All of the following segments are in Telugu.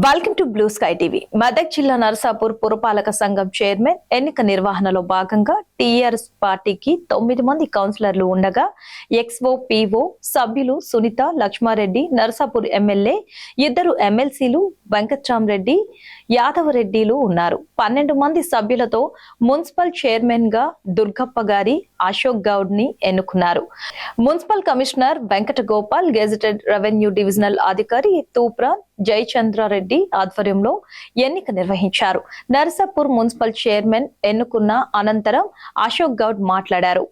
Welcome to blue sky TV. Medak జిల్లా నరసాపూర్ పురపాలక సంఘం చైర్మన్ ఎన్నిక నిర్వహణలో భాగంగా టీఆర్ఎస్ పార్టీకి 9 మంది కౌన్సిలర్లు ఉండగా ఎక్స్ఓ పిఓ సభ్యులు సునీత లక్ష్మారెడ్డి, నరసాపూర్ ఎమ్మెల్యే, 2 ఎమ్మెల్సీలు వెంకట్రామరెడ్డి, యాదవరెడ్డిలు ఉన్నారు. 12 మంది సభ్యులతో మున్సిపల్ చైర్మన్ గా దుర్గప్ప గారి, అశోక్ గౌడ్ ని ఎన్నుకున్నారు. Municipal commissioner Venkata Gopal, gazetted revenue divisional అధికారి తూప్రా జయచంద్రారెడ్డి ఆధ్వర్యంలో ఎన్నిక నిర్వహించారు. నరసాపూర్ మున్సిపల్ చైర్మన్ ఎన్నుకున్న అనంతరం అశోక్ గౌడ్ మాట్లాడారు.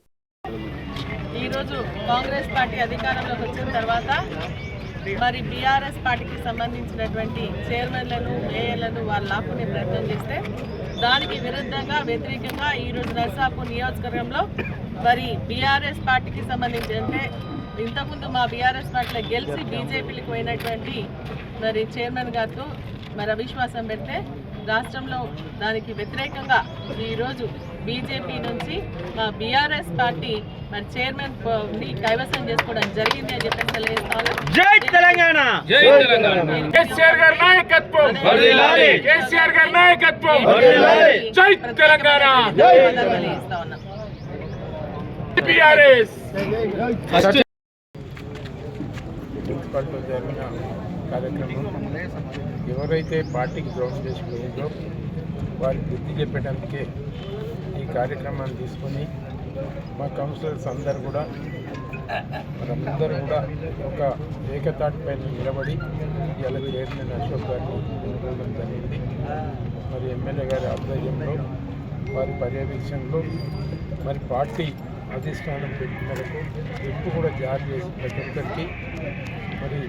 ఈరోజు కాంగ్రెస్ పార్టీ అధికారంలోకి వచ్చిన తర్వాత మరి బీఆర్ఎస్ పార్టీకి సంబంధించినటువంటి చైర్మన్లను, మేయర్లను వాళ్ళు లాక్కునే ప్రయత్నం చేస్తే దానికి విరుద్ధంగా, వ్యతిరేకంగా ఈరోజు నరసాపూర్ నియోజకవర్గంలో మరి బీఆర్ఎస్ పార్టీకి సంబంధించి అంటే ఇంతకుముందు మా బీఆర్ఎస్ పార్టీలో గెలిచి బీజేపీలకు పోయినటువంటి మరి చైర్మన్ గారితో మరి అవిశ్వాసం పెడితే రాష్ట్రంలో దానికి వ్యతిరేకంగా ఈరోజు బీజేపీ నుంచి మా బీఆర్ఎస్ పార్టీ మరి చైర్మన్ ని కైవసం చేసుకోవడం జరిగింది అని చెప్పి తెలియజేస్తాను. జై తెలంగాణ, జై తెలంగాణ. కేసీఆర్ గారి నాయకత్వం వర్ధిల్లాలి, కేసీఆర్ గారి నాయకత్వం వర్ధిల్లాలి. జై తెలంగాణ, జై తెలియజేస్తా ఉన్నాం. బీఆర్ఎస్ మున్సిపాలిటీలో జరిగిన కార్యక్రమం ఎవరైతే పార్టీకి ద్రోహం చేసిపోయిందో వారికి బుద్ధి చెప్పేటందుకే ఈ కార్యక్రమాన్ని తీసుకొని మా కౌన్సిలర్స్ అందరూ కూడా ఒక ఏకతాటిపై నిలబడి ఇవాళ చైర్మన్ అశోక్ గారిని ఎన్నుకోవడం జరిగింది. మరి ఎమ్మెల్యే గారి ఆధ్వర్యంలో, వారి పర్యవేక్షణలో మరి పార్టీ అధిష్టానం పెట్టిన వరకు ఎప్పు కూడా జారీ చేసి ప్రతి ఒక్కరికి మరి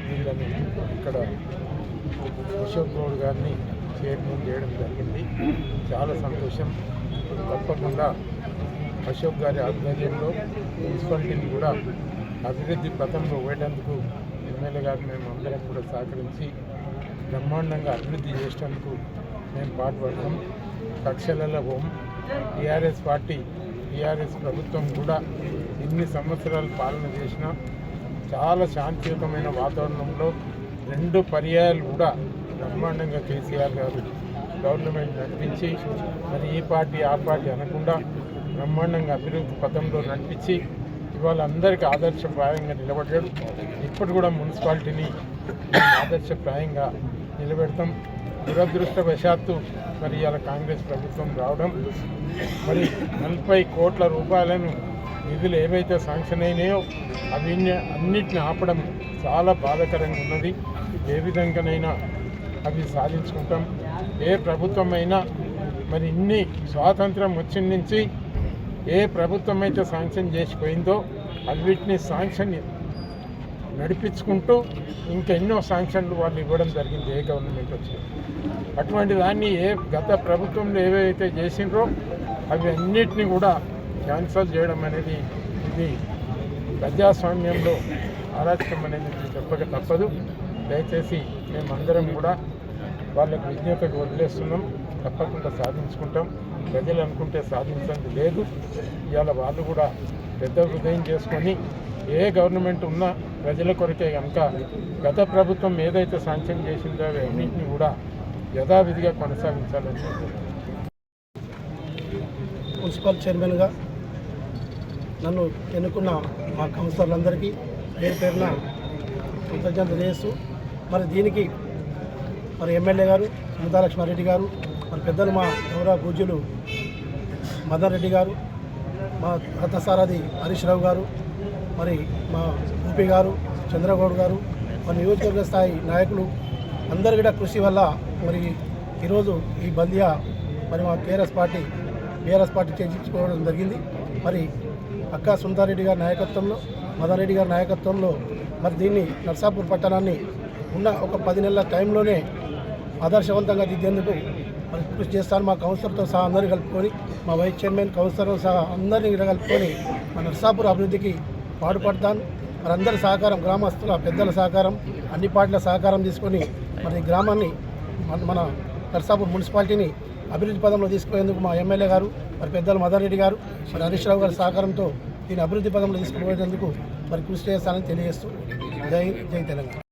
వీళ్ళని ఇక్కడ అశోక్ గౌడ్ గారిని చైర్మన్ చేయడం జరిగింది. చాలా సంతోషం. తప్పకుండా అశోక్ గారి ఆధ్వర్యంలో మున్సిపాలిటీని కూడా అభివృద్ధి పథంలో పోయేటందుకు ఎమ్మెల్యే గారు మేము అందరం కూడా సహకరించి బ్రహ్మాండంగా అభివృద్ధి చేసేందుకు మేము పాటుపడతాం. కక్షలలో హోం టీఆర్ఎస్ పార్టీ, టీఆర్ఎస్ ప్రభుత్వం కూడా ఇన్ని సంవత్సరాలు పాలన చేసినా చాలా శాంతియుతమైన వాతావరణంలో 2 పర్యాయాలు కూడా బ్రహ్మాండంగా కేసీఆర్ గారు గవర్నమెంట్ నడిపించి మరి ఈ పార్టీ ఆ పార్టీ అనకుండా బ్రహ్మాండంగా అభివృద్ధి పథంలో నడిపించి ఇవాళ అందరికీ ఆదర్శప్రాయంగా నిలబడ్డాడు. ఇప్పుడు కూడా మున్సిపాలిటీని ఆదర్శప్రాయంగా నిలబెడతాం. దురదృష్టవశాత్తు మరి ఇవాళ కాంగ్రెస్ ప్రభుత్వం రావడం, మరి 40 కోట్ల రూపాయలను నిధులు ఏవైతే శాంక్షన్ అయినాయో అన్నిటిని ఆపడం చాలా బాధాకరంగా ఉన్నది. ఏ విధంగానైనా అవి సాధించుకుంటాం. ఏ ప్రభుత్వం అయినా మరి ఇన్ని స్వాతంత్రం వచ్చిన నుంచి ఏ ప్రభుత్వం అయితే శాంక్షన్ చేసిపోయిందో అన్నిటినీ శాంక్షన్ నడిపించుకుంటూ ఇంకెన్నో శాంక్షన్లు వాళ్ళు ఇవ్వడం జరిగింది ఏ గవర్నమెంట్ వచ్చింది. అటువంటి దాన్ని గత ప్రభుత్వంలో ఏవైతే చేసిండ్రో అవి అన్నిటినీ కూడా క్యాన్సల్ చేయడం అనేది ఇది ప్రజాస్వామ్యంలో అరాచకం అనేది చెప్పక తప్పదు. దయచేసి మేమందరం కూడా వాళ్ళకు విజ్ఞతకు వదిలేస్తున్నాం. తప్పకుండా సాధించుకుంటాం. ప్రజలు అనుకుంటే సాధించండి లేదు. ఇవాళ వాళ్ళు కూడా పెద్ద హృదయం చేసుకొని ఏ గవర్నమెంట్ ఉన్నా ప్రజల కొరకే కనుక గత ప్రభుత్వం ఏదైతే శాంక్షన్ చేసిందో అవి అన్నింటినీ కూడా యథావిధిగా కొనసాగించాలని చెప్తున్నారు. మున్సిపల్ చైర్మన్గా నన్ను ఎన్నుకున్న మా కౌన్సిలర్లందరికీ పేరు పేరున కృతజ్ఞతలు చేస్తూ మరి దీనికి మరి ఎమ్మెల్యే గారు సునీతా లక్ష్మారెడ్డి గారు, మరి పెద్దలు మా గౌరవ పూజ్యులు మదన్ రెడ్డి గారు, మా రథసారథి హరీష్ రావు గారు, మరి మా ఊపి గారు, చంద్రగౌడ్ గారు, మరి నియోజకవర్గ స్థాయి నాయకులు అందరి కూడా కృషి వల్ల మరి ఈరోజు ఈ బందియా మరి మా బీఆర్ఎస్ పార్టీ చేయించుకోవడం జరిగింది. మరి అక్క సునీతారెడ్డి గారి నాయకత్వంలో, మదన్ రెడ్డి గారి నాయకత్వంలో మరి దీన్ని నర్సాపూర్ పట్టణాన్ని ఉన్న ఒక 10 నెలల టైంలోనే ఆదర్శవంతంగా దిద్దేందుకు మరి కృషి చేస్తాను. మా కౌన్సిలర్తో సహా అందరినీ కలుపుకొని, మా వైస్ చైర్మన్ కౌన్సిలర్తో సహా అందరినీ కలుపుకొని మా నర్సాపూర్ అభివృద్ధికి పాటుపడతాను. మరి అందరి సహకారం, గ్రామస్తుల పెద్దల సహకారం, అన్ని పార్టీల సహకారం తీసుకొని మరి గ్రామాన్ని మన నర్సాపూర్ మున్సిపాలిటీని అభివృద్ధి పదంలో తీసుకుపోయేందుకు మా ఎమ్మెల్యే గారు, మరి పెద్దలు మదన్ రెడ్డి గారు, మరి హరీష్ రావు గారి సహకారంతో దీన్ని అభివృద్ధి పదంలో తీసుకుపోయేందుకు మరి కృషి చేస్తానని తెలియజేస్తూ జై తెలంగాణ.